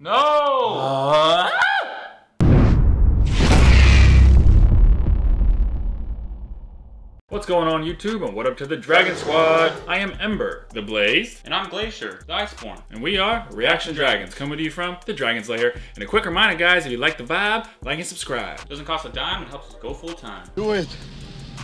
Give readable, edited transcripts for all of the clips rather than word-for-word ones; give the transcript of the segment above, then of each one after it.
No! What's going on YouTube and what up to the Dragon Squad? I am Ember, the Blaze. And I'm Glacier, the Iceborn. And we are Reaction Dragons, coming to you from the Dragon's Lair. And a quick reminder guys, if you like the vibe, like and subscribe. Doesn't cost a dime and helps us go full time. Do it!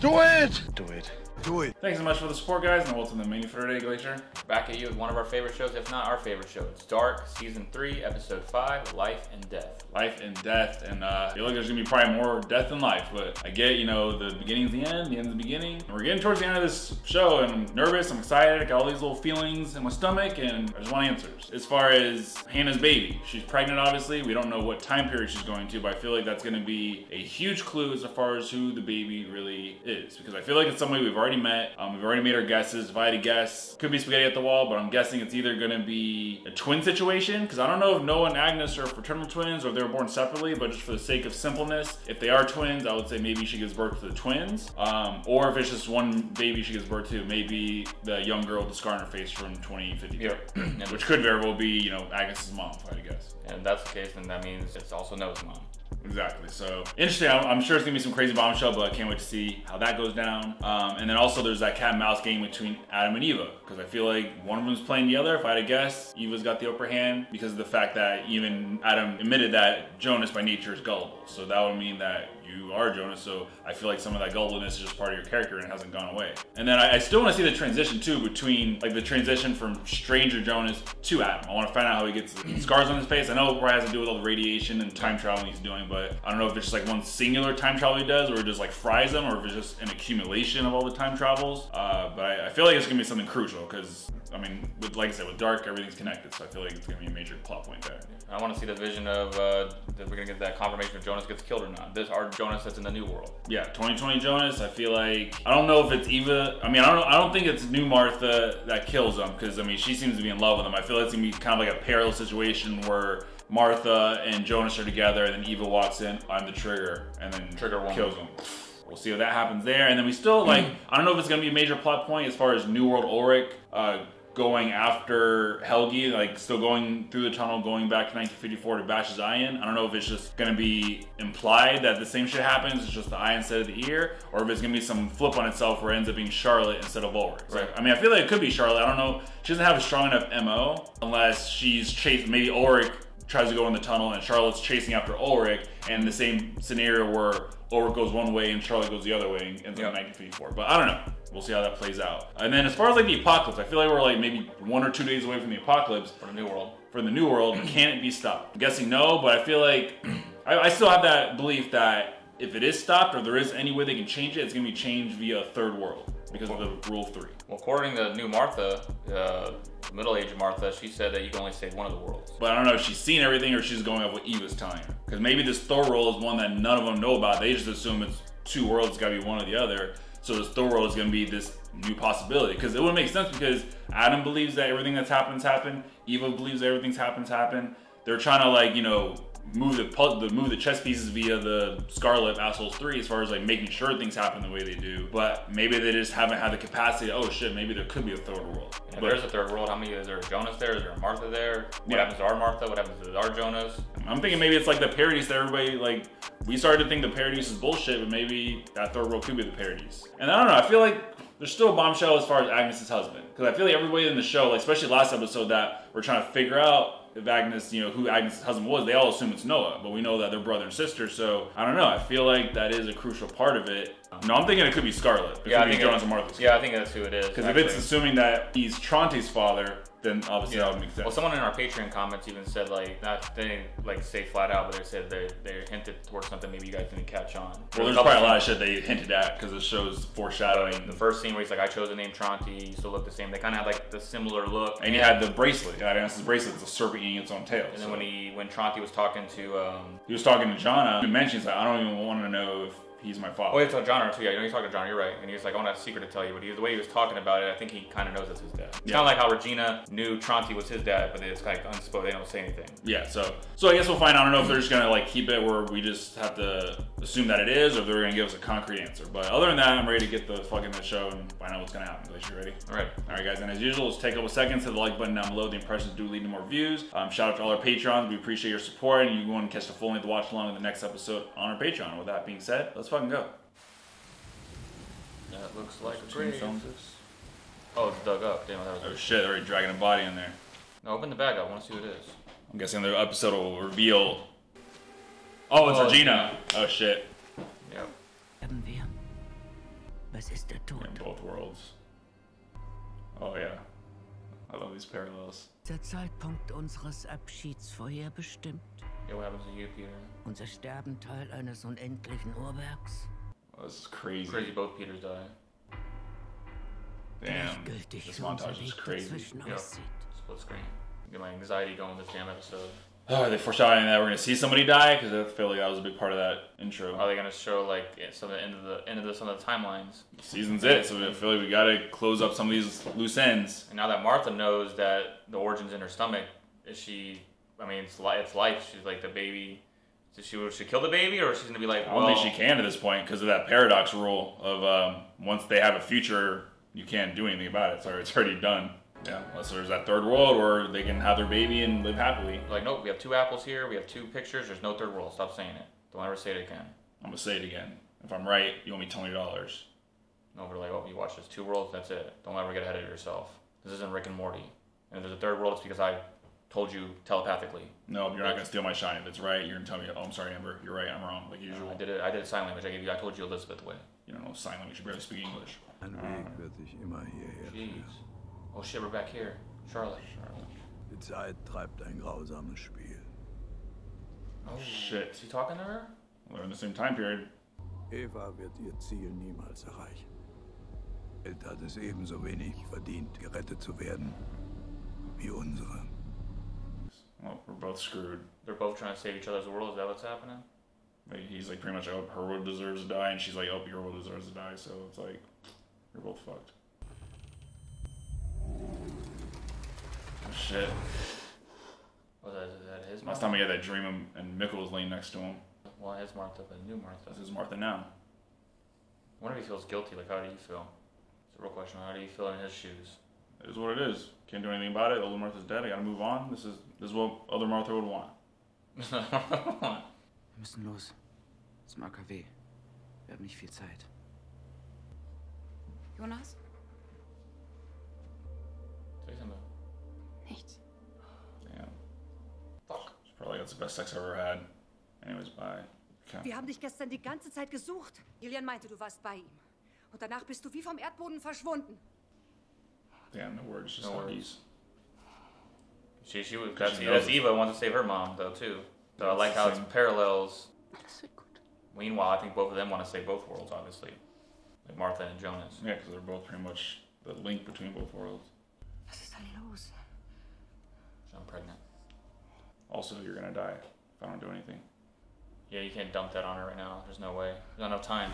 Do it! Do it. Do it. Thanks so much for the support guys, and what's on the menu for today, Glacier? Back at you with one of our favorite shows, if not our favorite show. It's Dark, Season 3, Episode 5, Life and Death. Life and death, and I feel like there's gonna be probably more death than life, but I get, you know, the beginning's the end, the end's the beginning. And we're getting towards the end of this show, and I'm nervous, I'm excited, I got all these little feelings in my stomach, and I just want answers. As far as Hannah's baby, she's pregnant obviously, we don't know what time period she's going to, but I feel like that's gonna be a huge clue as far as who the baby really is, because I feel like it's somebody we've already met, we've already made our guesses. If I had to guess, could be spaghetti at the wall, but I'm guessing it's either gonna be a twin situation, because I don't know if Noah and Agnes are fraternal twins or if they were born separately, but just for the sake of simpleness, if they are twins, I would say maybe she gives birth to the twins, or if it's just one baby she gives birth to, maybe the young girl with the scar on her face from 2053, Yep. which could very well be, you know, Agnes's mom, if I had to guess. And if that's the case, then that means it's also Noah's mom. Exactly. So interesting. I'm sure it's gonna be some crazy bombshell, but I can't wait to see how that goes down. And then also there's that cat and mouse game between Adam and Eva, because I feel like one of them's playing the other. If I had to guess, Eva's got the upper hand because of the fact that even Adam admitted that Jonas by nature is gullible. So that would mean that you are Jonas. So I feel like some of that gullibleness is just part of your character and it hasn't gone away. And then I still want to see the transition too, between like the transition from stranger Jonas to Adam. I want to find out how he gets the scars on his face. I know it probably has to do with all the radiation and time traveling he's doing, but I don't know if it's just like one singular time travel he does, or it just like fries them, or if it's just an accumulation of all the time travels. But I feel like it's gonna be something crucial because, I mean, with, like I said, with Dark, everything's connected, so I feel like it's gonna be a major plot point there. I want to see the vision of that we're gonna get that confirmation if Jonas gets killed or not. This our Jonas that's in the new world. Yeah, 2020 Jonas. I feel like I don't know if it's Eva. I mean, I don't think it's new Martha that kills him, because I mean she seems to be in love with him. I feel like it's gonna be kind of like a parallel situation where Martha and Jonas are together, and then Eva walks in on the trigger and then kills him. We'll see if that happens there, and then we still like I don't know if it's gonna be a major plot point as far as New World Ulrich going after Helgi, like still going through the tunnel, going back to 1954 to bash his eye in. I don't know if it's just gonna be implied that the same shit happens, it's just the eye instead of the ear, or if it's gonna be some flip on itself where it ends up being Charlotte instead of Ulrich. So, right. I mean, I feel like it could be Charlotte. I don't know. She doesn't have a strong enough MO unless she's chased. Maybe Ulrich tries to go in the tunnel and Charlotte's chasing after Ulrich, and the same scenario where Ulrich goes one way and Charlotte goes the other way and ends up in 1954. But I don't know. We'll see how that plays out. And then as far as like the apocalypse, I feel like we're like maybe 1 or 2 days away from the apocalypse. For the new world. For the new world, can it be stopped? I'm guessing no, but I feel like I still have that belief that if it is stopped or there is any way they can change it, it's gonna be changed via third world because of the rule 3. Well, according to new Martha, middle-aged Martha, she said that you can only save one of the worlds. But I don't know if she's seen everything or she's going off what Eva's telling her. Because maybe this third world is one that none of them know about. They just assume it's 2 worlds, it's gotta be one or the other. So this third world is gonna be this new possibility. Because it would make sense because Adam believes that everything that's happened. Eva believes that everything's happened. They're trying to like, you know, move the chess pieces via the Scarlet Assholes 3 as far as like making sure things happen the way they do. But maybe they just haven't had the capacity. Oh shit, maybe there could be a third world. If there's a third world, how many is there? A Jonas there? Is there a Martha there? What happens to our Martha? What happens to our Jonas? I'm thinking maybe it's like the Paradise that everybody like. We started to think the Paradise is bullshit, but maybe that third world could be the Paradise. And I don't know. I feel like there's still a bombshell as far as Agnes's husband, because I feel like everybody in the show, like especially last episode, that we're trying to figure out if Agnes, you know, who Agnes' husband was, they all assume it's Noah, but we know that they're brother and sister, so I don't know. I feel like that is a crucial part of it. No, I'm thinking it could be Scarlet. It could be Jonas and Martha's. Yeah, I think that's who it is. Because if it's assuming that he's Tronte's father, then obviously that would make sense. Well, someone in our Patreon comments even said like, they didn't like say flat out, but they said they hinted towards something maybe you guys didn't catch on. Well, there's probably a lot of shit they hinted at because it shows foreshadowing. The first scene where he's like, I chose the name Tronte, you still look the same. They kind of had like the similar look. And he had the bracelet. Agnes's bracelet. It's a serpent eating its own tail. And then when Tronte was talking to he was talking to Jana, he mentions that I don't even want to know if he's my father. Oh, he told John too. Yeah, you know, he's talking to John. You're right. And he was like, "I want a secret to tell you." But the way he was talking about it, I think he kind of knows it's his dad. It's kind of like how Regina knew Tronte was his dad, but it's kind of unspoken. They don't say anything. Yeah. So I guess we'll find out. I don't know if they're just gonna like keep it where we just have to assume that it is, or if they're gonna give us a concrete answer. But other than that, I'm ready to get the fuck in the show and find out what's gonna happen. Guys, you ready? All right. All right, guys. And as usual, let's take a couple seconds, hit the like button down below. The impressions do lead to more views. Shout out to all our Patrons. We appreciate your support, and you go and catch the full length watch along in the next episode on our Patreon. With that being said, let's fucking go. That looks like a grave. Oh, it's dug up. Damn, that was Oh shit, they're already dragging a body in there. No, open the bag up. I want to see what it is. I'm guessing the episode will reveal. Oh, it's Regina. Oh shit. Yep. Haben wir. Was ist der Tod? In both worlds. Oh yeah. I love these parallels. Der Zeitpunkt unseres Abschieds vorherbestimmt? Yeah, what happens to you, Peter? Unser Sterben Teil eines unendlichen Uhrwerks? Oh, this is crazy. Crazy, both Peters die. Damn. Gültig This wie unser montage is Weg crazy. dazwischen Yep. aussieht. Split screen. Get my anxiety going this damn episode. Oh, are they foreshadowing that we're gonna see somebody die? Because I feel like that was a big part of that intro. Are they gonna show like some of the end of some of the timelines? Season's it, so I feel like we gotta close up some of these loose ends. And now that Martha knows that the origins in her stomach, is she? I mean, it's life. She's like the baby. Should she kill the baby, or she's gonna be like? I don't think she can at this point because of that paradox rule of once they have a future, you can't do anything about it. So it's already done. Yeah, unless there's that third world where they can have their baby and live happily. Like, nope, we have 2 apples here, we have 2 pictures, there's no third world. Stop saying it. Don't ever say it again. I'm gonna say it again. If I'm right, you owe me $20. No, we're like, oh, you watch this 2 worlds, that's it. Don't ever get ahead of yourself. This isn't Rick and Morty. And if there's a third world, it's because I told you telepathically. No, you're not gonna steal my shine. If it's right, you're gonna tell me, oh, I'm sorry, Amber, you're right, I'm wrong, like usual. I did it sign language. I told you Elizabeth way. You don't know sign language, you barely speak English. Ein Weg wird dich immer hierher Jeez. führen. Oh shit, we're back here. Charlotte. Die Zeit treibt ein grausames Spiel. Oh shit. Is he talking to her? We're in the same time period. Eva wird ihr Ziel niemals erreichen. Welt hat es ebenso wenig verdient, gerettet zu werden, wie unsere. Well, we're both screwed. They're both trying to save each other's world. Is that what's happening? Like, he's like pretty much, oh, her world deserves to die, and she's like, oh, your world deserves to die. So it's like, you're both fucked. Oh shit. Was that his Martha? Last time we had that dream and Mikkel was laying next to him. Well, his Martha, but new Martha. This is Martha now. I wonder if he feels guilty. Like, how do you feel? It's a real question. How do you feel in his shoes? It is what it is. Can't do anything about it. Older Martha's dead. I gotta move on. This is what other Martha would want. Wir müssen los. Zum AKW. Wir haben nicht viel Zeit. Jonas? Say something. Nichts. Damn. Fuck. She probably got the best sex I ever had. Anyways, bye. Okay. Wir haben dich gestern die ganze Zeit gesucht. Julian meinte, du warst bei ihm. Und danach bist du wie vom Erdboden verschwunden. Damn, no words, just No huggies. She was. She That's knows Eva wants to save her mom though too. So I like how it's parallels. Alles wird gut. Meanwhile, I think both of them want to save both worlds, obviously, like Martha and Jonas. Yeah, because they're both pretty much the link between both worlds. Was ist denn los? So I'm pregnant. Also, you're gonna die if I don't do anything. Yeah, you can't dump that on her right now. There's no way. There's not enough time.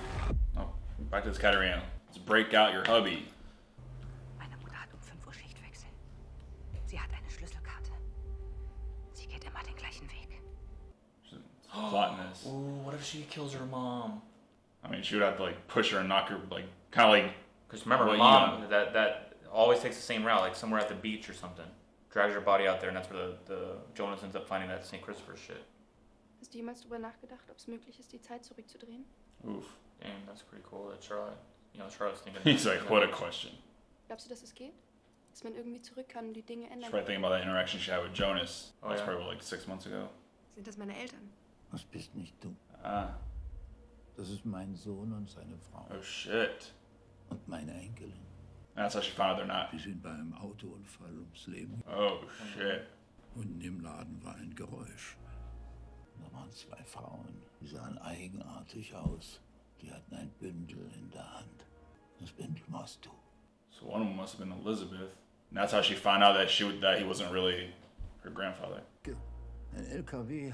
Oh, back to this Katarina. Let's break out your hubby. Meine Mutter hat um 5 Uhr Schichtwechsel. Sie hat eine Schlüsselkarte. Sie geht immer den gleichen Weg. She's plotting this. Ooh, what if she kills her mom? I mean, she would have to like push her and knock her, like kind of like. Because remember, Well, mom that always takes the same route, like somewhere at the beach or something. Drags her body out there, and that's where the Jonas ends up finding that St. Christopher shit. Hast du jemals darüber nachgedacht, ob es möglich ist, die Zeit zurückzudrehen? Oof. Damn, that's pretty cool. That Charlotte, Charlotte's thinking. He's like, what a question. Glaubst du, dass es geht? Dass man irgendwie zurück kann und die Dinge She's ändern probably thinking about that interaction she had with Jonas. Oh, That's yeah. probably like 6 months ago. Sind das meine Eltern? Das bist nicht du. Ah. Das ist mein Sohn und seine Frau. Oh shit. Und meine Enkelin. That's how she found out they're not. Die sind bei einem Autounfall ums Leben. Oh shit. Unten im Laden war ein Geräusch. Da waren 2 Frauen. Die sahen eigenartig aus. Die hatten ein Bündel in der Hand. Das Bündel warst du. So one of them must have been Elizabeth. And that's how she found out that he wasn't really her grandfather. Ein LKW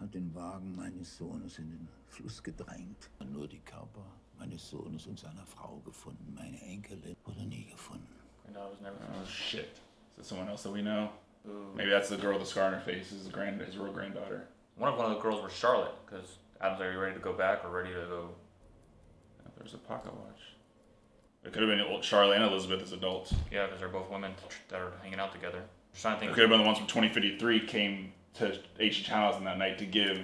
hat den Wagen meines Sohnes in den Fluss gedrängt. Nur die Körper meines Sohnes und seiner Frau gefunden. Meine Enkelin wurde nie gefunden. Oh shit. Is this someone else that we know? Ooh. Maybe that's the girl with the scar on her face. This is his real granddaughter. One of the girls was Charlotte, because Adam's like, are you ready to go back or ready to go? There's a pocket watch. It could have been Charlotte and Elizabeth as adults. Yeah, because they're both women that are hanging out together. I'm trying to think. It could have been the ones from 2053 came to H.H. Townsend that night to give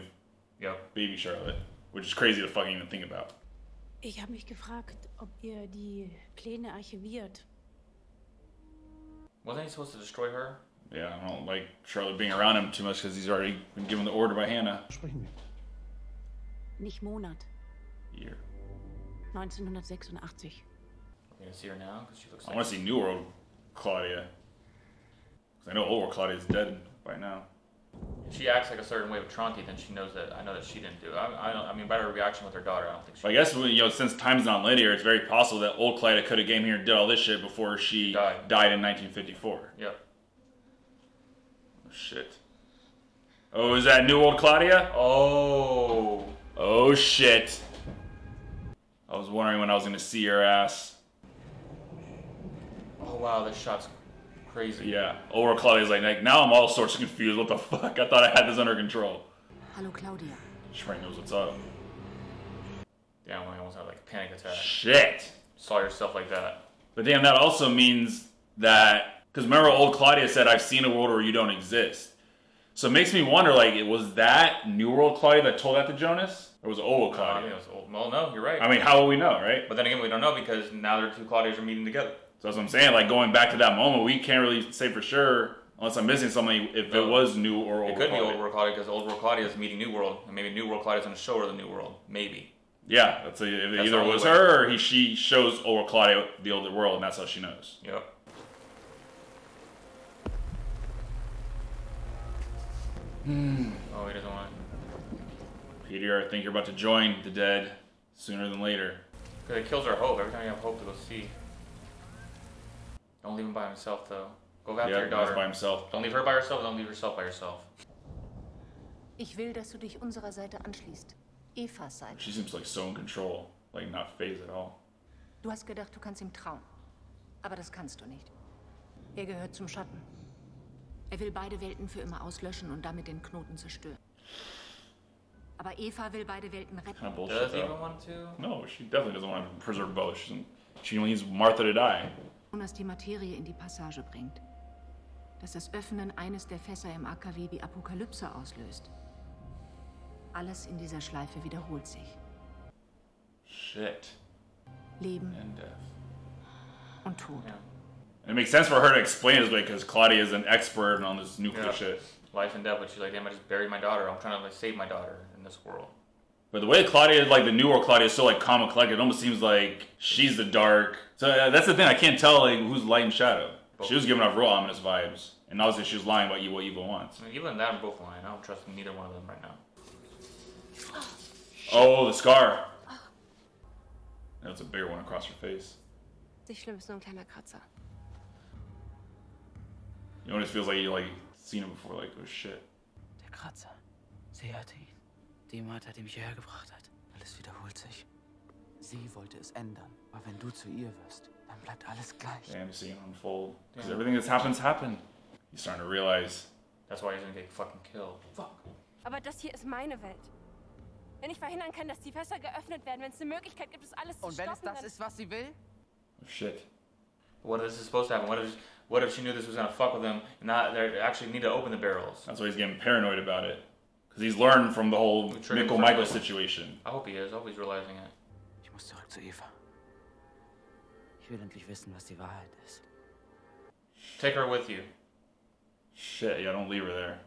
baby Charlotte, which is crazy to fucking even think about. Ich habe mich gefragt, ob ihr die Pläne archiviert. Wasn't he supposed to destroy her? Yeah, I don't like Charlotte being around him too much because he's already been given the order by Hannah. Sprechen wir. Nicht Monat. Year. 1986. We're gonna see her now because she looks. I want to see New World Claudia. Because I know Old World Claudia is dead by now. If she acts like a certain way with Tronti, then she knows that. I know that she didn't do it. I mean, by her reaction with her daughter, I don't think she. But I guess since time's not linear, it's very possible that Old Claudia could have came here and did all this shit before she died in 1954. Yep. Oh, shit. Oh, is that New Old Claudia? Oh. Oh shit. I was wondering when I was gonna see her ass. Oh wow, this shot's crazy. Yeah. Old Claudia's like, now I'm all sorts of confused. What the fuck? I thought I had this under control. Hallo Claudia. She probably knows what's up. Damn, I almost had like a panic attack. Shit. Saw yourself like that. But damn, that also means that, because remember Old Claudia said, I've seen a world where you don't exist. So it makes me wonder, like, was that New World Claudia that told that to Jonas? Or was it Old Claudia? I think it was old. Well, no, you're right. I mean, how will we know, right? But then again, we don't know because now their two Claudias are meeting together. So that's what I'm saying. Like, going back to that moment, we can't really say for sure, unless I'm missing something, if it was New or Old World Claudia. It could be Old World Claudia because Old World Claudia is meeting New World. And maybe New World Claudia is going to show her the New World. Maybe. Yeah, that's either it was her or she shows Old World Claudia the older world, and that's how she knows. Yep. Oh, he doesn't want it. Peter, I think you're about to join the dead sooner than later. Because it kills our hope. Every time you have hope to go see. Don't leave him by himself, though. Go after your daughter. By himself. Don't leave her by herself. Don't leave yourself by yourself. Ich will, dass du dich unserer Seite anschließt. Evas Seite. She seems like so in control, like not phased at all. Du hast gedacht, du kannst ihm trauen. Aber das kannst du nicht. Er gehört zum Schatten. Er will beide Welten für immer auslöschen und damit den Knoten zerstören. Aber Eva will beide Welten retten. Kind of bullshit, Does Eva want to? No, she definitely doesn't want to preserve both. She needs Martha to die. Dass die Materie in die Passage bringt. Dass das Öffnen eines der Fässer im AKW die Apokalypse auslöst. Alles in dieser Schleife wiederholt sich. Shit. Leben and death. Und Tod. Yeah. And it makes sense for her to explain it this way because Claudia is an expert on this nuclear shit. Life and death, but she's like, damn, I just buried my daughter. I'm trying to like save my daughter in this world. But the way Claudia, like the New World Claudia, is so like calm and collected, it almost seems like she's the dark. So that's the thing, I can't tell like who's light and shadow. She was giving off real ominous vibes. And obviously she was lying about what Eva wants. I mean, Eva and that are both lying. I don't trust neither one of them right now. Oh, the scar. That's a bigger one across her face. Nicht schlimm, ist nur ein kleiner Kratzer. You know, it feels like you like seen him before, like, oh shit. Der Kratzer. Sie hatte ihn. Die Martha, die mich hierher gebracht hat. Alles wiederholt sich. Sie wollte es ändern. Aber wenn du zu ihr wirst, dann bleibt alles gleich. Damn, you see him unfold. Because everything that's happened. He's starting to realize. That's why he's gonna get fucking killed. Fuck. Aber das hier ist meine Welt. Wenn ich verhindern kann, dass die Fässer geöffnet werden, wenn es eine Möglichkeit gibt, das alles zu stoppen. Und wenn es das ist, was sie will? Oh shit. What if this is supposed to happen? What if she knew this was gonna fuck with him and not they actually need to open the barrels? That's why he's getting paranoid about it. Because he's learned from the whole Michael situation. I hope he is. I hope he's realizing it. Ich muss zurück zu Eva. Ich will endlich wissen, was die Wahrheit ist. Take her with you. Shit, yeah, don't leave her there.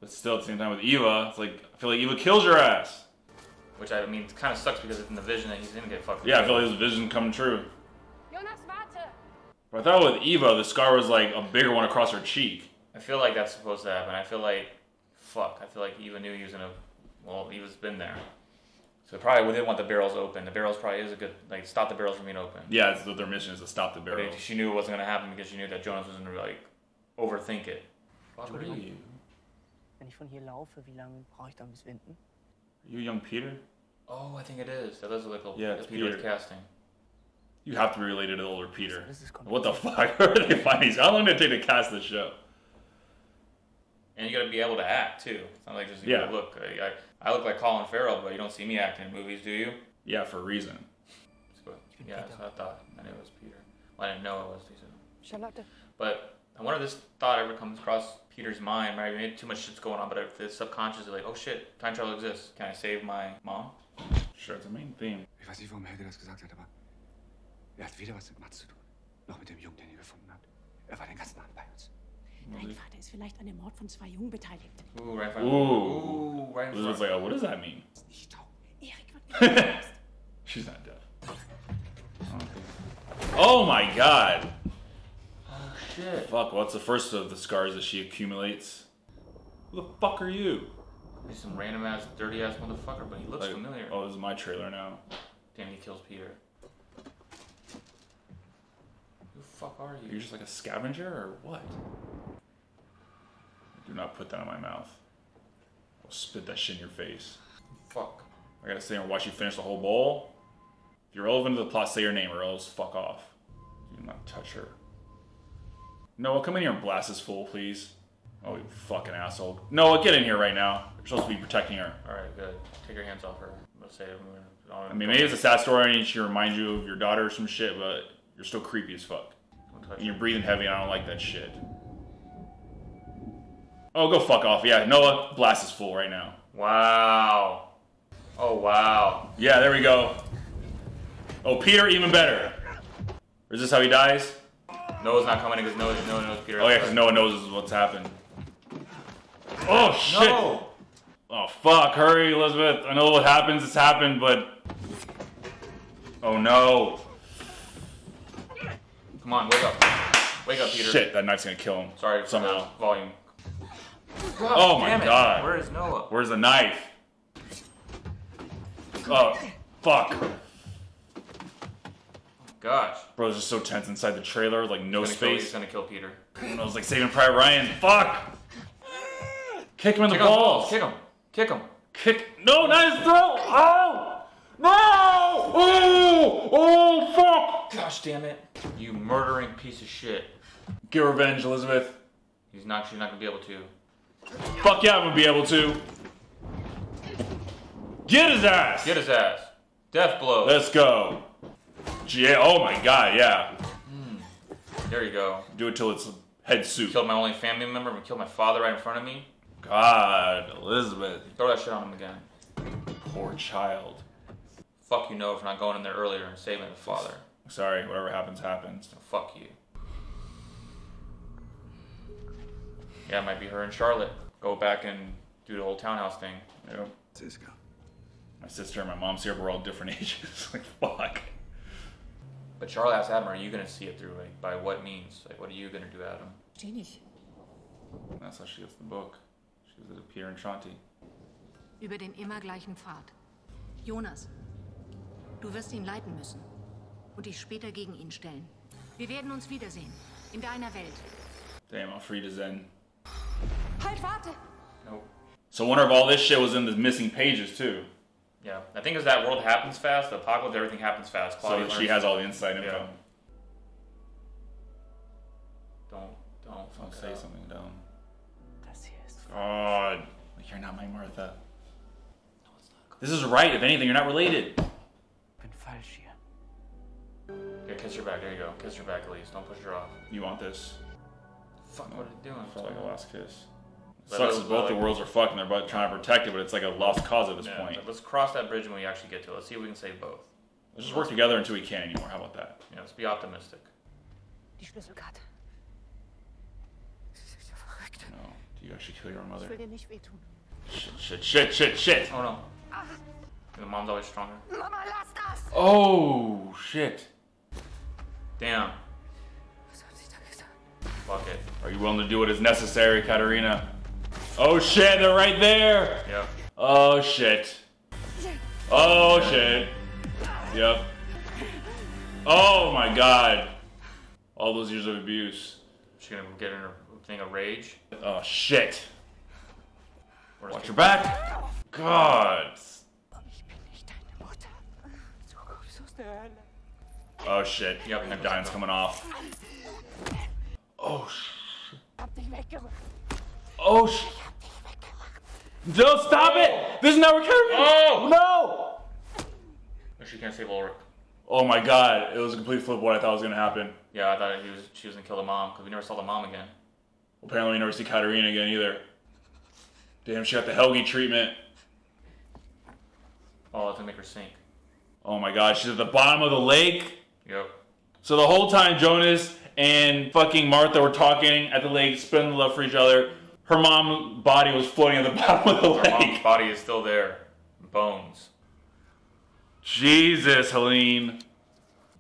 But still, at the same time with Eva, it's like, I feel like Eva kills your ass. Which I mean, kind of sucks because it's in the vision that he's gonna get fucked. Yeah, I feel like his vision come true. Jonas, warte! But I thought with Eva, the scar was like a bigger one across her cheek. I feel like that's supposed to happen. I feel like, fuck, I feel like Eva knew he was gonna, well, Eva's been there. So probably didn't want the barrels open. The barrels probably is a good, like, stop the barrels from being open. Yeah, it's their mission is to stop the barrels. But she knew it wasn't gonna happen because she knew that Jonas was gonna, like, overthink it. What are you? Wenn ich von hier laufe, wie lange brauche ich dann bis Winden? You young Peter? Oh, I think it is. That does look like Yeah, it's Peter with Peter. casting. You have to be related to the older Peter. Das ist What the fuck? Where are they finding these? How long did it take to cast this show? And you gotta be able to act too. It's not like just Yeah. look. I look like Colin Farrell, but you don't see me acting in movies, do you? Yeah, for a reason. But, yeah, that's what I thought. I knew it was Peter. Well, I didn't know it was Peter. Charlotte. But I wonder if this thought ever comes across Peter's mind, right? Maybe too much shit's going on, but if it's subconsciously like, oh shit, time travel exists. Can I save my mom? Sure, it's a main theme. Ich weiß nicht, warum Helge das gesagt hat, aber er hat weder was mit Mats zu tun, noch mit dem Jungen, den ihr gefunden habt. Er war den ganzen Abend bei uns. Dein Vater ist vielleicht an dem Mord von 2 Jungen beteiligt. Ooh, right in front. Ooh. Right in Elizabeth's front. like, oh, what does that mean? Nicht taub. Erik wird nicht She's not deaf. Oh my god! Oh shit. Fuck, what's the first of the scars that she accumulates? Who the fuck are you? He's some random ass, dirty ass motherfucker, but he looks Like, familiar. oh, this is my trailer now. Damn, he kills Peter. Who the fuck are you? You're just like a scavenger or what? Do not put that in my mouth. I'll spit that shit in your face. Fuck. I gotta stay and watch you finish the whole bowl. If you're relevant to the plot, say your name or else fuck off. Do not touch her. Noah, come in here and blast this fool, please. Oh, you fucking asshole. Noah, get in here right now. You're supposed to be protecting her. Alright, good. Take your hands off her. Let's say I mean, maybe it's a sad story and she reminds you of your daughter or some shit, but you're still creepy as fuck. And you're breathing heavy and I don't like that shit. Oh, go fuck off. Yeah, Noah, blast this fool right now. Wow. Oh, wow. Yeah, there we go. Oh, Peter, even better. Or is this how he dies? Noah's not coming in because Noah knows Peter. Oh yeah, because no one knows what's happened. Oh shit! No. Oh fuck, hurry Elizabeth. I know what happens, it's happened, but... Oh no. Come on, wake up. Wake up, Peter. Shit, that knife's gonna kill him. Sorry for somehow. the volume. Oh my Damn it. god. Where is Noah? Where's the knife? Oh, fuck. Gosh. Bro, it's just so tense inside the trailer, like no He's space. gonna kill Peter. I was like Saving Private Ryan. Fuck! Kick him in the Kick him, balls. Kick him. Kick him. Kick. No, not his throat! Oh! No! Oh! Oh, fuck! Gosh damn it. You murdering piece of shit. Get revenge, Elizabeth. She's not gonna be able to. Fuck yeah, I'm gonna be able to. Get his ass! Get his ass. Death blow. Let's go. Yeah, oh my god, yeah. There you go. Do it till it's head soup. Killed my only family member and killed my father right in front of me. God, Elizabeth. Throw that shit on him again. Poor child. Fuck you, Noah, for not going in there earlier and saving the father. Sorry, whatever happens, happens. So fuck you. Yeah, it might be her and Charlotte. Go back and do the whole townhouse thing. Yep. Cisco. My sister and my mom's here, but we're all different ages. Like, fuck. But Charlotte asked Adam, are you gonna see it through? Like, by what means? Like, what are you gonna do, Adam? Versteh nicht. That's how she gets the book. She gives it to Peter and Shanti. Über den immer gleichen Pfad. Jonas, du wirst ihn leiten müssen. Und dich später gegen ihn stellen. Wir werden uns wiedersehen. In deiner Welt. Damn, I'm free to Zen. Halt, warte! Nope. So wonder if all this shit was in the missing pages too. Yeah, I think as that world happens fast, the apocalypse, everything happens fast. So Claudia she learns- has all the inside info. Yeah. Don't Don't fuck say it up. something dumb. Das hier ist... God, like you're not my Martha. This is right. If anything, you're not related. Ich bin falsch hier. Yeah, kiss her back. There you go. Kiss her back at least. Don't push her off. You want this? Fuck, what are you doing? I felt like a last kiss. But Sucks those- that both the like- worlds are fucked and they're both trying to protect it, but it's like a lost cause at this Yeah, point. but let's cross that bridge when we actually get to it. Let's see if we can save both. Let's just work together until we can't anymore. How about that? Yeah, let's be optimistic. Die Schlüsselkarte. Sie ist ja verrückt. No. Do you actually kill your own mother? Ich will dir nicht wehtun. Shit. Oh no. The mom's always stronger. Mama, lass das! Oh, shit. Damn. Was hat sie da gesagt? Fuck it. Are you willing to do what is necessary, Katarina? Oh shit, they're right there! Yep. Oh shit. Oh shit. Yep. Oh my god. All those years of abuse. She's gonna get in her thing of rage. Oh shit. Watch your back. God. Oh shit. Yep, That diamond's coming off. Oh shit. Oh shit. No, stop it! This is not recovering! Oh! No! She can't save Ulrich. Oh my god, it was a complete flip of what I thought was gonna happen. Yeah, I thought she was gonna kill the mom, because we never saw the mom again. Apparently we never see Katarina again either. Damn, she got the Helgi treatment. Oh, that's gonna make her sink. Oh my god, she's at the bottom of the lake. Yep. So the whole time Jonas and fucking Martha were talking at the lake, spreading the love for each other, her mom's body was floating at the bottom of the lake. Her mom's body is still there. Bones. Jesus, Helene.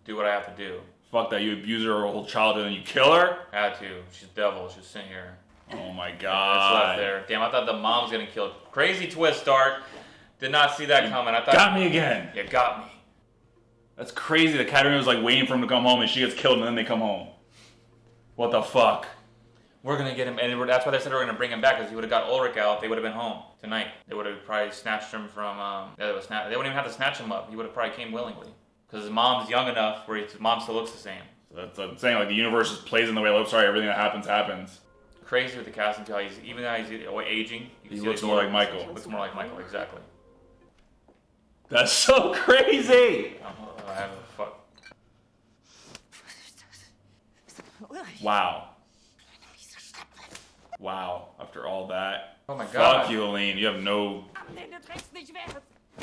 Do what I have to do. Fuck that, you abuse her whole childhood and you kill her? Had to. She's devil. She's sitting here. Oh my It's god. left there. Damn, I thought the mom's getting killed. Crazy twist, Dark. Did not see that coming. I thought. Got me again. You got me. That's crazy that Katarina was like waiting for him to come home and she gets killed and then they come home. What the fuck? We're gonna get him, and that's why they said we were gonna bring him back, because he would have got Ulrich out. They would have been home tonight. They would have probably snatched him from. They wouldn't even have to snatch him up. He would have probably came willingly, because his mom's young enough where his mom still looks the same. So that's what I'm saying. Like the universe just plays in the way. Like, sorry, everything that happens happens. Crazy with the casting too. Even though he's aging, you can He see looks that more like Michael. He looks more like Michael, exactly. That's so crazy. I have a fuck. Wow. Wow. After all that. Oh my god. Fuck you, Helene. You have no.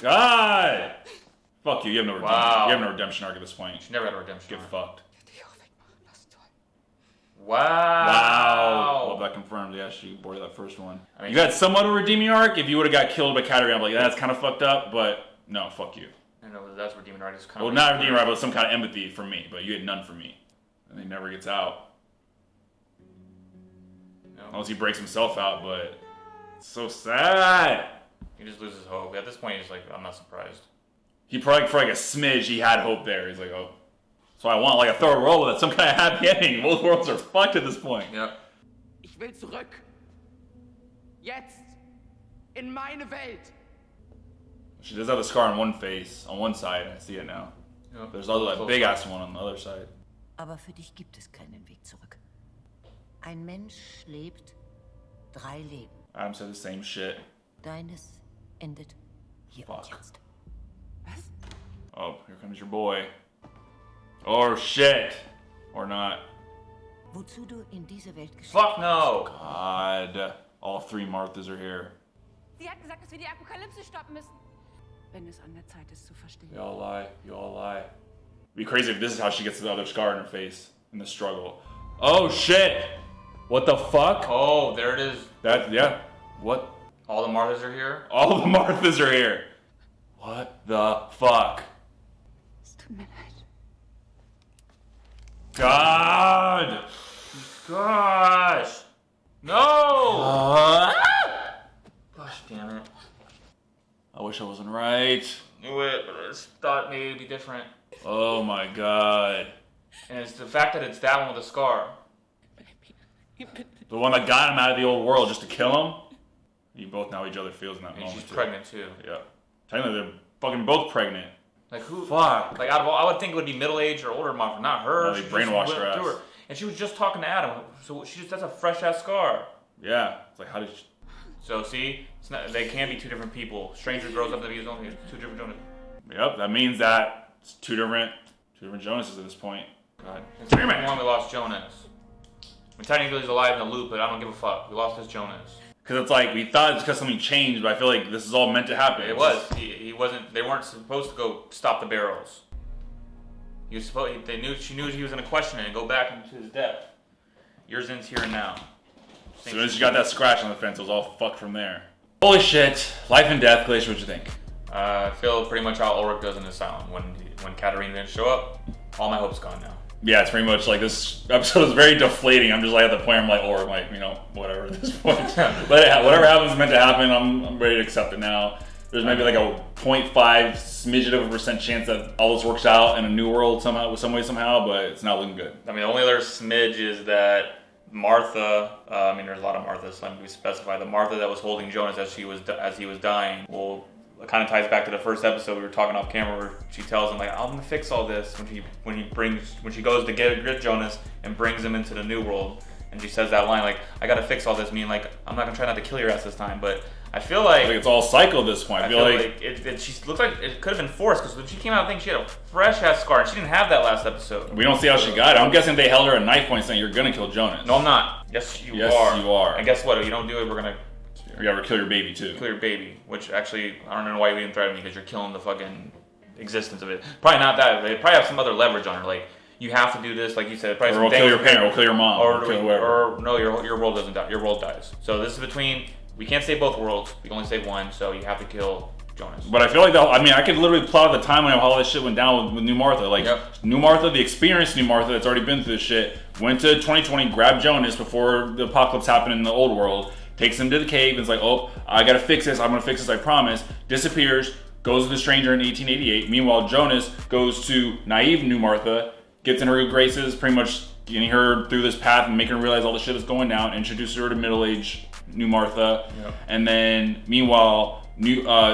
God. Fuck you. You have no redemption. Wow. You have no redemption arc at this point. She never had a redemption. Get arc. fucked. Wow. Wow. Well, that confirmed. Yeah, she boarded that first one. I mean, you got somewhat of a redeeming arc. If you would have got killed by Katarina, I'm like, that's kind of fucked up. But no, fuck you. I don't know whether that's redeeming arc. It's kind Well, of not redeeming arc, but some kind of empathy for me. But you had none for me, and he never gets out. No. Unless he breaks himself out, but it's so sad. He just loses hope. At this point, he's like, I'm not surprised. He probably, for like a smidge, he had hope there. He's like, oh. So I want like a third world with some kind of happy ending. Both worlds are fucked at this point. Yep. Ich will zurück. Jetzt. In meine Welt. She does have a scar on one face, on one side. I see it now. Yep. There's also that big ass one on the other side. Aber für dich gibt es keinen Weg zurück. Ein Mensch lebt 3 Leben. Adam said the same shit. Deines endet hier und jetzt. Oh, here comes your boy. Oh shit. Or not. Wozu du in diese Welt geschickt Fuck no. God. All 3 Marthas are here. Sie hat gesagt, dass wir die Apokalypse stoppen müssen. Wenn es an der Zeit ist zu verstehen. You all lie. You all lie. It'd be crazy if this is how she gets the other scar in her face in the struggle. Oh shit. What the fuck? Oh, there it is. That, yeah. What? All the Marthas are here? All the Marthas are here. What the fuck? Es tut mir leid. God! Gosh! No! Gosh damn it. I wish I wasn't right. Knew it, but I just thought maybe it'd be different. Oh my god. And it's the fact that it's that one with the scar. The one that got him out of the old world just to kill him? You both know how each other feels in that And moment. she's too. pregnant too. Yeah. Technically, they're fucking both pregnant. Like who? Fuck. Like I would think it would be middle-aged or older Martha, not her. No, they She just brainwashed went her through ass. And she was just talking to Adam, so that's a fresh ass scar. Yeah. It's like, how did she... So see, it's not, they can be 2 different people. Stranger grows up to be only 2 different Jonas. Yep, that means that it's two different Jonases at this point. God. It's one we lost Jonas. I mean, technically he's alive in the loop, but I don't give a fuck. We lost his Jonas. Because it's like, we thought it's because something changed, but I feel like this is all meant to happen. It was. He wasn't. They weren't supposed to go stop the barrels. He was supposed. She knew he was going to question it and go back into his depth. Yours ends here and now. As soon as you got that scratch on the fence, it was all fucked from there. Holy shit. Life and death, Glacier, what'd you think? I feel pretty much how Ulrich does in Asylum. When Katarina didn't show up, all my hope's gone now. Yeah, it's pretty much like this episode is very deflating. I'm just like at the point I'm like, or like, you know, whatever at this point. But yeah, whatever happens is meant to happen. I'm ready to accept it now. There's maybe like a 0.5 smidget of a % chance that all this works out in a new world somehow, some way, somehow, but it's not looking good. I mean, the only other smidge is that Martha, I mean, there's a lot of Marthas, so let me specify. The Martha that was holding Jonas as he was dying, well, it kind of ties back to the first episode we were talking off camera, where she tells him like, I'm gonna fix all this when she goes to get Jonas and brings him into the new world, and she says that line like, I gotta fix all this, meaning like, I'm not gonna try not to kill your ass this time, but I feel like it's all cycle at this point. I feel like she looks like it could have been forced, because when she came out, I think she had a fresh ass scar, and she didn't have that last episode. We don't see how she got it. I'm guessing they held her at knife point saying you're gonna kill Jonas. No, I'm not. Yes, you are. Yes, you are. And guess what? If you don't do it, we're gonna. You ever kill your baby too? Kill your baby, which actually I don't know why you didn't threaten me, because you're killing the fucking existence of it. Probably not that. They probably have some other leverage on her, like you have to do this, like you said. Probably or we'll kill your parent, we'll kill your mom, or no, your world doesn't die. Your world dies. So this is between. We can't save both worlds. We can only save one, so you have to kill Jonas. But I feel like I could literally plot the timeline of how this shit went down with New Martha. Like New Martha, the experienced New Martha that's already been through this shit, went to 2020, grabbed Jonas before the apocalypse happened in the old world, takes him to the cave, and is like, oh, I gotta fix this. I'm gonna fix this. I promise. Disappears. Goes to the stranger in 1888. Meanwhile, Jonas goes to naive New Martha, gets in her good graces, pretty much getting her through this path and making her realize all the shit that's going down, introduces her to middle-aged New Martha, and then meanwhile,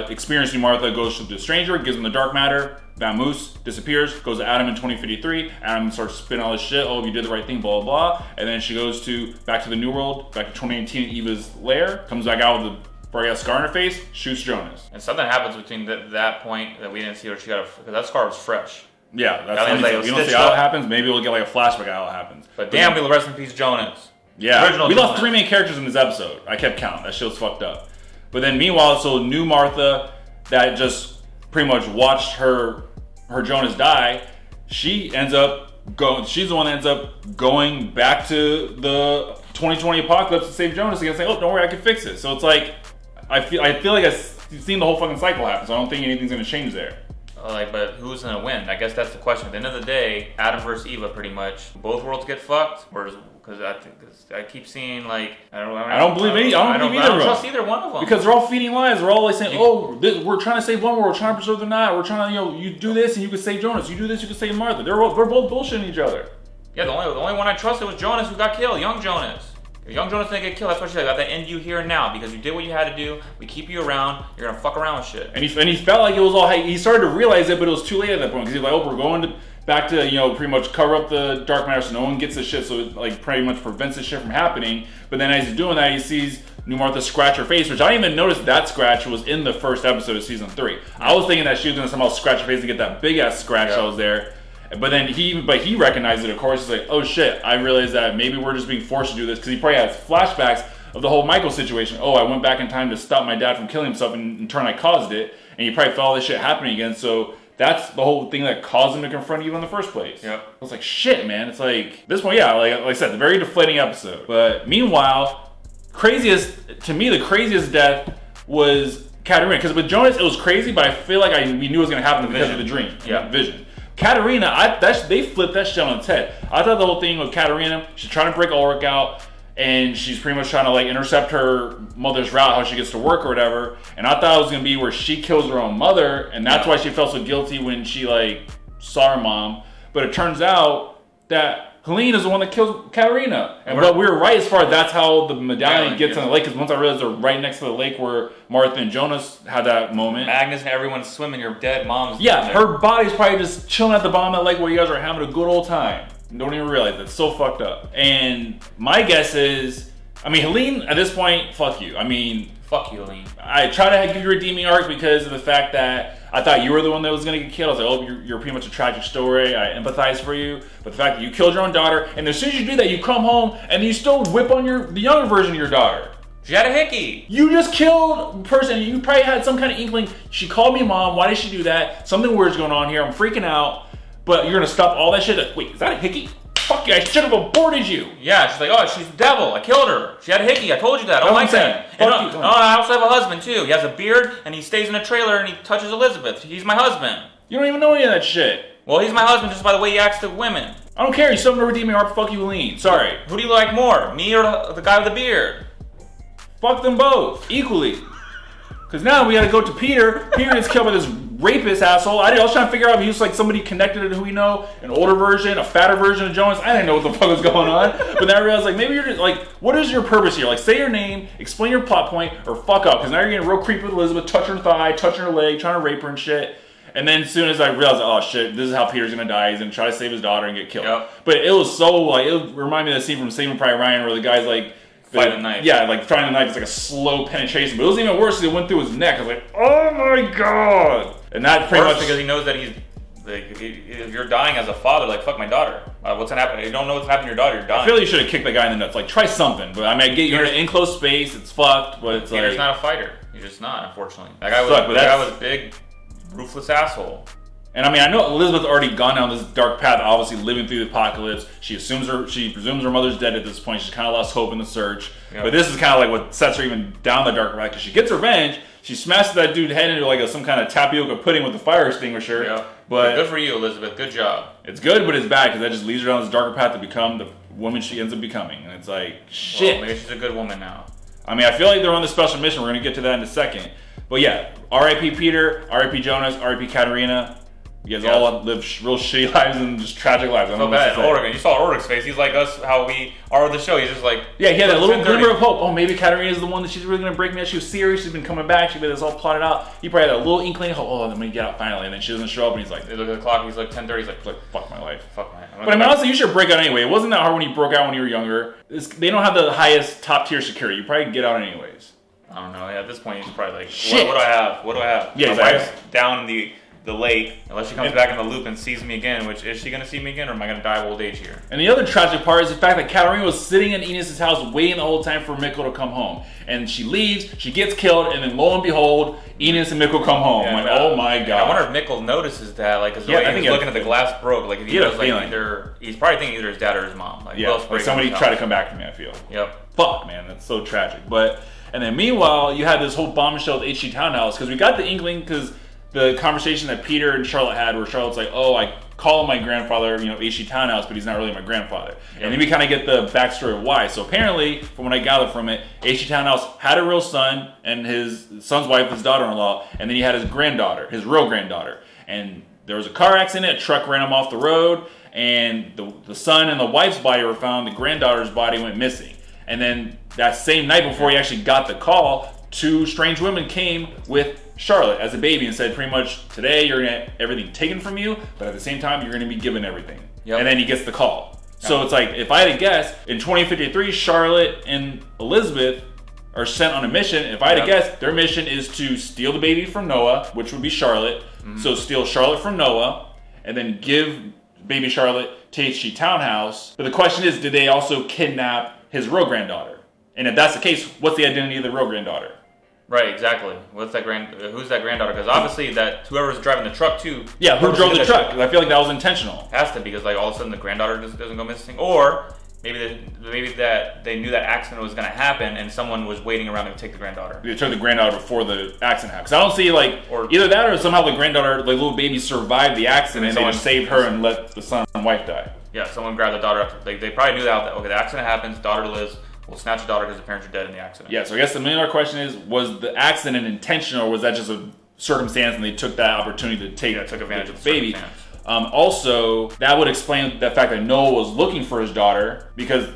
experienced New Martha goes to the stranger, gives him the dark matter, vamoose, disappears, goes to Adam in 2053, Adam starts spinning all this shit, oh, you did the right thing, blah, blah, blah, and then she goes back to the new world, back to 2019 Eva's lair, comes back out with probably a scar on her face, shoots Jonas. And something happens between that point that we didn't see, where she got because that scar was fresh. Yeah, that's like, we don't see how it happens, maybe we'll get like a flashback of how it happens. But damn, we rest in peace, Jonas. Yeah, we lost 3 main characters in this episode. I kept count. That shit was fucked up. But then meanwhile, so New Martha that just pretty much watched her Jonas die, she ends up going, she's the one that ends up going back to the 2020 apocalypse to save Jonas again, saying, oh, don't worry, I can fix it. So it's like, I feel like I've seen the whole fucking cycle happen, so I don't think anything's gonna change there. Like, but who's gonna win? I guess that's the question. At the end of the day, Adam versus Eva, pretty much. Both worlds get fucked, or because I keep seeing like I don't believe trust either one of them, because they're all feeding lies. They're all like saying, "Oh, we're trying to save one world, we're trying to preserve the night, we're trying to, you do this and you can save Jonas, you do this, you can save Martha." They're both bullshitting each other. Yeah, the only one I trusted was Jonas, who got killed, young Jonas. If young Jonas didn't get killed, that's why she said, I got to end you here and now, because you did what you had to do. We keep you around. You're gonna fuck around with shit. And he felt like it was all. He started to realize it, but it was too late at that point, because he's like, oh, we're going back to pretty much cover up the dark matter so no one gets this shit, so it like pretty much prevents this shit from happening. But then as he's doing that, he sees New Martha scratch her face, which I didn't even notice that scratch was in the first episode of season 3. I was thinking that she was gonna somehow scratch her face to get that big ass scratch that was there. But then he recognized it, of course. He's like, oh shit, I realized that maybe we're just being forced to do this, because he probably has flashbacks of the whole Michael situation. Oh, I went back in time to stop my dad from killing himself, and in turn I caused it. And he probably felt all this shit happening again. So that's the whole thing that caused him to confront Eva in the first place. Yep. I was like, shit, man. It's like, this one, yeah, like I said, the very deflating episode. But meanwhile, to me, the craziest death was Katerina. Because with Jonas, it was crazy, but I feel like we knew it was going to happen because of the dream. Yeah. Vision. Katerina, they flipped that shit on its head. I thought the whole thing with Katerina, she's trying to break Ulrich out, and she's pretty much trying to like intercept her mother's route, how she gets to work or whatever. And I thought it was gonna be where she kills her own mother, and that's why she felt so guilty when she like saw her mom. But it turns out that Helene is the one that kills Katerina. But we were right as far as that's how the medallion gets in the lake, because once I realized they're right next to the lake where Martha and Jonas had that moment. Agnes and everyone's swimming, your dead mom's there. Her body's probably just chilling at the bottom of the lake where you guys are having a good old time. Don't even realize it. It's so fucked up. And my guess is, I mean, Helene, at this point, fuck you. I mean, fuck you, Helene. I try to give you a redeeming arc because of the fact that I thought you were the one that was going to get killed. I was like, oh, you're pretty much a tragic story. I empathize for you. But the fact that you killed your own daughter, and as soon as you do that, you come home and you still whip on the younger version of your daughter. She had a hickey. You just killed a person. You probably had some kind of inkling. She called me mom. Why did she do that? Something weird's going on here. I'm freaking out. But you're going to stop all that shit. Wait, is that a hickey? Fuck you, I should have aborted you. Yeah, she's like, oh, she's the devil. I killed her. She had a hickey. I told you that. I don't like that. I also have a husband, too. He has a beard, and he stays in a trailer, and he touches Elizabeth. He's my husband. You don't even know any of that shit. Well, he's my husband just by the way he acts to women. I don't care. You still have no redeeming arc. Fuck you, Helene. Sorry. Who do you like more, me or the guy with the beard? Fuck them both. Equally. Because now we gotta go to Peter. Peter gets killed by this rapist asshole. I was trying to figure out if he was like somebody connected to who we know, an older version, a fatter version of Jonas. I didn't know what the fuck was going on. But then I realized, like, maybe you're just, like, what is your purpose here? Like, say your name, explain your plot point, or fuck up. Because now you're getting real creepy with Elizabeth, touching her thigh, touching her leg, trying to rape her and shit. And then as soon as I realized, oh shit, this is how Peter's gonna die. He's gonna try to save his daughter and get killed. Yep. But it was so, like, it reminded me of that scene from Saving Private Ryan where the guy's like, fighting the knife. Yeah, like trying the knife is like a slow penetration. But it was even worse because it went through his neck. I was like, oh my god! And that pretty much because he knows that he's like, if you're dying as a father, like fuck my daughter. What's gonna happen? You don't know what's happening to your daughter. You're dying. I feel like you should have kicked that guy in the nuts. Like try something. But I mean, I get you're in an enclosed space. It's fucked. But it's Peter's like not a fighter. He's just not. Unfortunately, that guy was a big, ruthless asshole. And I mean, I know Elizabeth's already gone down this dark path, obviously living through the apocalypse. She presumes her mother's dead at this point. She's kind of lost hope in the search. Yep. But this is kind of like what sets her even down the dark path because she gets revenge. She smashes that dude's head into like some kind of tapioca pudding with a fire extinguisher. Yep. But good for you, Elizabeth. Good job. It's good, but it's bad because that just leads her down this darker path to become the woman she ends up becoming. And it's like, shit. Well, maybe she's a good woman now. I mean, I feel like they're on this special mission. We're going to get to that in a second. But yeah, R.I.P. Peter, R.I.P. Jonas, R.I.P. Katerina. You guys all live real shitty lives and just tragic lives. I don't know bad. Ulrich, you saw Ulrich's face. He's like us, how we are with the show. He's just like... Yeah, he had that little glimmer of hope. Oh, maybe Katerina's the one that she's really going to break me out. She was serious. She's been coming back. She's been this all plotted out. He probably had a little inkling of hope. Oh, let me get out finally. And then she doesn't show up and he's like... They look at the clock. He's like 10:30. He's like, fuck my life. Fuck my life. But I mean, honestly, you should break out anyway. It wasn't that hard when you broke out when you were younger. They don't have the highest top tier security. You probably get out anyways. I don't know. Yeah, at this point, he's probably like, shit. What do I have? What do I have? Yeah, my exactly. wife's down in the lake, unless she comes back in the loop and sees me again, which is she going to see me again or am I going to die of old age here? And the other tragic part is the fact that Katerina was sitting in Enos's house waiting the whole time for Mikkel to come home. And she leaves, she gets killed, and then lo and behold, Enos and Mikkel come home. Yeah, like, oh my god. I wonder if Mikkel notices that, like, because the way he was looking at the glass broke, like, if he knows, like, he's probably thinking either his dad or his mom. Like, yeah, like somebody tried to come back to me, I feel. Yep. Fuck, man, that's so tragic. But, and then meanwhile, you had this whole bombshell at HG Townhouse, because we got the inkling, because the conversation that Peter and Charlotte had where Charlotte's like, oh, I call him my grandfather, you know, H.G. Townhouse, but he's not really my grandfather. Yep. And then we kind of get the backstory of why. So apparently, from what I gathered from it, H.G. Townhouse had a real son and his son's wife, his daughter-in-law, and then he had his granddaughter, his real granddaughter. And there was a car accident, a truck ran him off the road, and the son and the wife's body were found, the granddaughter's body went missing. And then that same night before he actually got the call, two strange women came with Charlotte as a baby and said pretty much, today you're gonna have everything taken from you, but at the same time you're gonna be given everything. Yep. And then he gets the call. Yep. So it's like, if I had to guess, in 2053 Charlotte and Elizabeth are sent on a mission. If I had to guess, their mission is to steal the baby from Noah, which would be Charlotte. So steal Charlotte from Noah and then give baby Charlotte to H.G. Townhouse. But the question is, did they also kidnap his real granddaughter? And if that's the case, what's the identity of the real granddaughter? Right, exactly. What's that who's that granddaughter? Because obviously that whoever's driving the truck too. Yeah, who drove the truck? I feel like that was intentional. Has to, because like all of a sudden the granddaughter doesn't go missing, or maybe that they knew that accident was going to happen and someone was waiting around to take the granddaughter. They took the granddaughter before the accident happened. Because I don't see like either that or somehow the granddaughter, the little baby, survived the accident and they just saved her and let the son and wife die. Yeah, someone grabbed the daughter after. They probably knew that. Okay, the accident happens. Daughter lives. We'll snatch the daughter because the parents are dead in the accident. Yeah, so I guess the million-dollar question is, was the accident intentional or was that just a circumstance and they took that opportunity to took advantage of the baby? Also, that would explain the fact that Noah was looking for his daughter because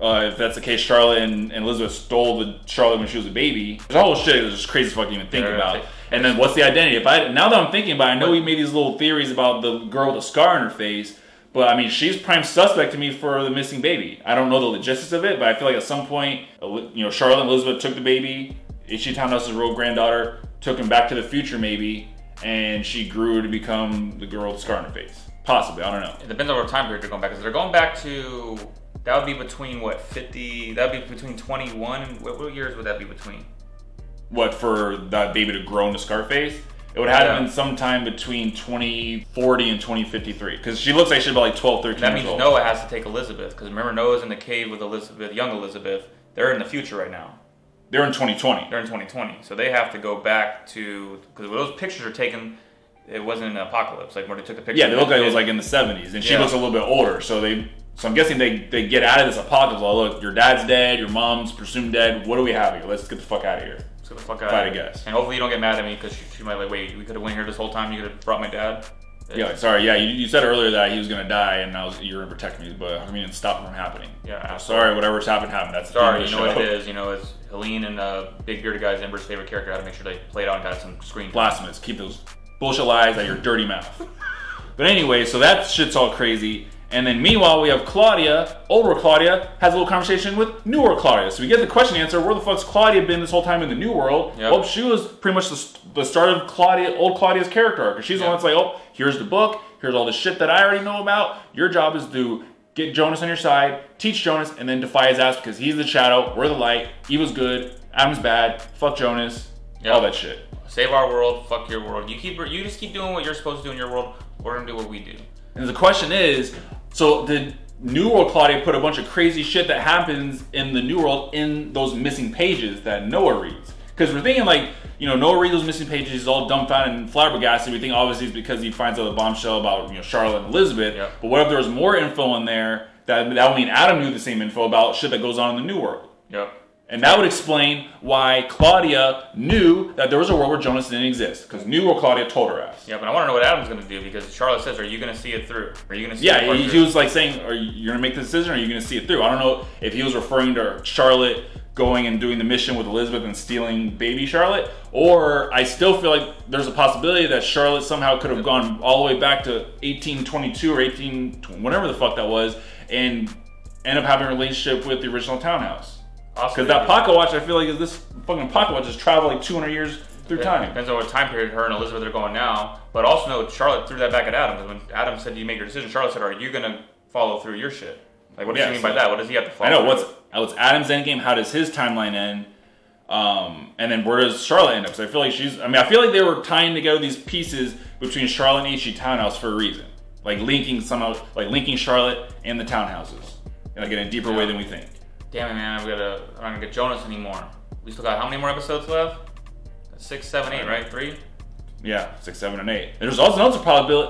if that's the case, Charlotte and Elizabeth stole the Charlotte when she was a baby. The whole shit is just crazy to fucking even think about. And then what's the identity? Now that I'm thinking about it, I know we made these little theories about the girl with a scar on her face. But I mean, she's prime suspect to me for the missing baby. I don't know the logistics of it, but I feel like at some point, you know, Charlotte and Elizabeth took the baby. H.G. Townhouse's real granddaughter took him back to the future, maybe, and she grew to become the girl with the scar on her face. Possibly, I don't know. It depends on what time period they're going back. Because they're going back to, that would be between what, 50? That would be between 21. What years would that be between? What, for that baby to grow into Scarface? It would have been sometime between 2040 and 2053. Because she looks like she's about like 12, 13 That means Noah has to take Elizabeth. Because remember, Noah's in the cave with Elizabeth, young Elizabeth. They're in the future right now. They're in 2020. They're in 2020. So they have to go back to, because when those pictures are taken, it wasn't an apocalypse. Like when they took the picture. Yeah, they look like it was like in the 70s. And she looks a little bit older. So I'm guessing they get out of this apocalypse. Oh, look, your dad's dead, your mom's presumed dead. What do we have here? Let's get the fuck out of here. So get the fuck out If I of had to here. guess. And hopefully you don't get mad at me because she might like, wait, we could have went here this whole time. You could have brought my dad. Yeah, like, sorry. Yeah, you said earlier that he was gonna die, and you were gonna protect me, but I mean, stop it from happening. Yeah. So sorry, whatever's happened. That's sorry. You know what it is. You know, it's Helene and Big Bearded Guy's Ember's favorite character. I had to make sure they played out and got some screen time. Blasphemous. Keep those bullshit lies out your dirty mouth. But anyway, so that shit's all crazy. And then meanwhile, we have Claudia, older Claudia, has a little conversation with newer Claudia. So we get the question answer, where the fuck's Claudia been this whole time in the new world? Yep. Well, she was pretty much the start of old Claudia's character arc. She's the one that's like, oh, here's the book, here's all the shit that I already know about. Your job is to get Jonas on your side, teach Jonas, and then defy his ass because he's the shadow, we're the light, Eva's good, Adam's bad, fuck Jonas, all that shit. Save our world, fuck your world. You just keep doing what you're supposed to do in your world, we're gonna do what we do. And the question is, so did New World Claudia put a bunch of crazy shit that happens in the New World in those missing pages that Noah reads? Because we're thinking like, you know, Noah reads those missing pages, he's all dumbfounded and flabbergasted. We think obviously it's because he finds out the bombshell about, you know, Charlotte and Elizabeth. Yep. But what if there was more info in there that would mean Adam knew the same info about shit that goes on in the New World? Yep. And that would explain why Claudia knew that there was a world where Jonas didn't exist. Because New World Claudia told her ass. Yeah, but I want to know what Adam's going to do because Charlotte says, are you going to see it through? Are you going to see it through? Yeah, he was like saying, are you going to make the decision or are you going to see it through? I don't know if he was referring to Charlotte going and doing the mission with Elizabeth and stealing baby Charlotte, or I still feel like there's a possibility that Charlotte somehow could have gone all the way back to 1822 or whatever the fuck that was and end up having a relationship with the original townhouse. Because that pocket watch, I feel like this fucking pocket watch has traveled like 200 years through time. Depends on what time period her and Elizabeth are going now. But also know Charlotte threw that back at Adam. Because when Adam said you make your decision, Charlotte said, are you going to follow through your shit? Like, what does she mean by that? What does he have to follow? I know, what's Adam's endgame? How does his timeline end? And then where does Charlotte end up? Because I feel like I feel like they were tying together these pieces between Charlotte and HG Townhouse for a reason. Like linking Charlotte and the townhouses. Like in a deeper way than we think. Damn it, man! I'm not gonna get Jonas anymore. We still got how many more episodes left? 6, 7, 8, right? 3. Yeah, 6, 7, and 8. There's also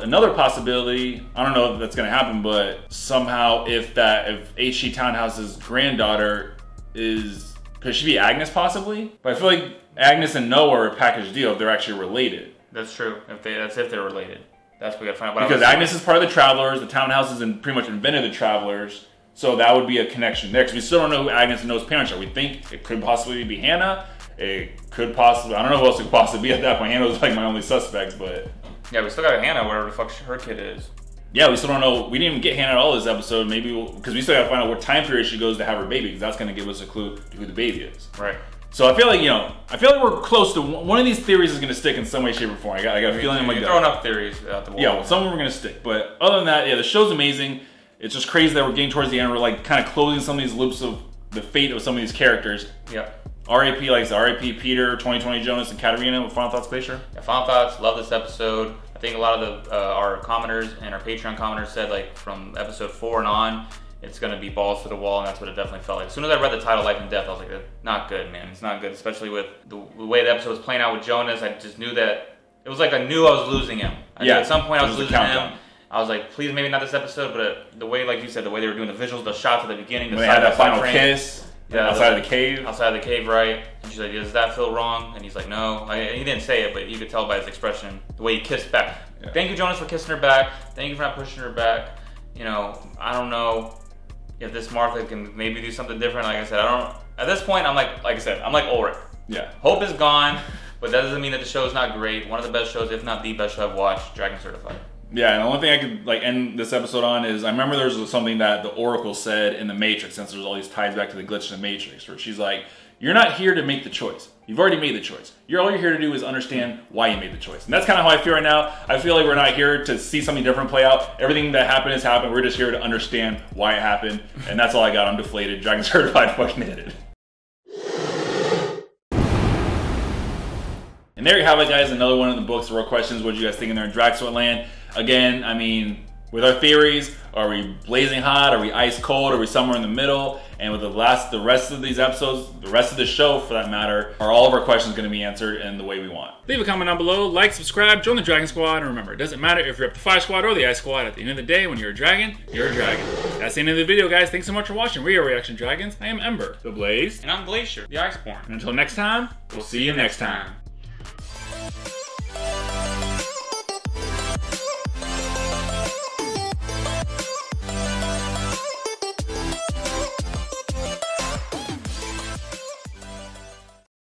another possibility. I don't know if that's gonna happen, but somehow if HG Townhouse's granddaughter could she be Agnes possibly? But I feel like Agnes and Noah are a package deal if they're actually related. That's true. If they're related, that's what we gotta find out. Because Agnes is part of the Travelers. The Townhouses pretty much invented the Travelers. So that would be a connection there, because we still don't know who Agnes and Noah's parents are. We think it could possibly be Hannah. It could possibly, I don't know who else it could possibly be at that point. Hannah was like my only suspect, but... Yeah, we still got Hannah, wherever the fuck her kid is. Yeah, we still don't know. We didn't even get Hannah at all this episode. Maybe because we still got to find out what time period she goes to have her baby, because that's going to give us a clue to who the baby is. Right. So I feel like, we're close to, one of these theories is going to stick in some way, shape, or form. I got a feeling in my gut. You're throwing up theories out the wall. Yeah, well, some of them are going to stick. But other than that, yeah, the show's amazing. It's just crazy that we're getting towards the end. We're like kind of closing some of these loops of the fate of some of these characters. Yeah. R.I.P. R.I.P. Peter, 2020 Jonas, and Katarina. Final thoughts, Glacier? Yeah, final thoughts. Love this episode. I think a lot of our commenters and our Patreon commenters said like from episode 4 and on, it's going to be balls to the wall, and that's what it definitely felt like. As soon as I read the title, Life and Death, I was like, not good, man. It's not good, especially with the way the episode was playing out with Jonas. I just knew that, it was like I knew I was losing him. I knew at some point I was losing him. I was like, please, maybe not this episode, but the way, like you said, the way they were doing the visuals, the shots at the beginning, the when they had that final kiss outside of the cave. Outside of the cave, right? And she's like, does that feel wrong? And he's like, no. He didn't say it, but you could tell by his expression, the way he kissed back. Yeah. Thank you, Jonas, for kissing her back. Thank you for not pushing her back. I don't know if this Martha can maybe do something different. Like I said, at this point, I'm like I said, I'm like Ulrich. Yeah. Hope is gone, but that doesn't mean that the show is not great. One of the best shows, if not the best show I've watched, Dragon Certified. Yeah, and the only thing I could end this episode on is I remember there was something that the Oracle said in the Matrix, since there's all these ties back to the glitch in the Matrix, where she's like, you're not here to make the choice. You've already made the choice. All you're here to do is understand why you made the choice. And that's kind of how I feel right now. I feel like we're not here to see something different play out. Everything that happened has happened. We're just here to understand why it happened. And that's all I got. I'm deflated. Dragon Certified fucking hit it. And there you have it, guys. Another one of the books, the real questions. What did you guys think in there in Draxoid Land? Again, I mean, with our theories. Are we blazing hot? Are we ice cold? Are we somewhere in the middle? And with the rest of these episodes, the rest of the show for that matter, are all of our questions going to be answered in the way we want? Leave a comment down below, like, subscribe, join the Dragon Squad, and remember, it doesn't matter if you're up the Fire Squad or the Ice Squad. At the end of the day, when you're a dragon, you're a dragon. That's the end of the video, guys. Thanks so much for watching. We are Reaction Dragons. I am Ember, the Blaze. And I'm Glacier, the Iceborn. And until next time, we'll see you next time.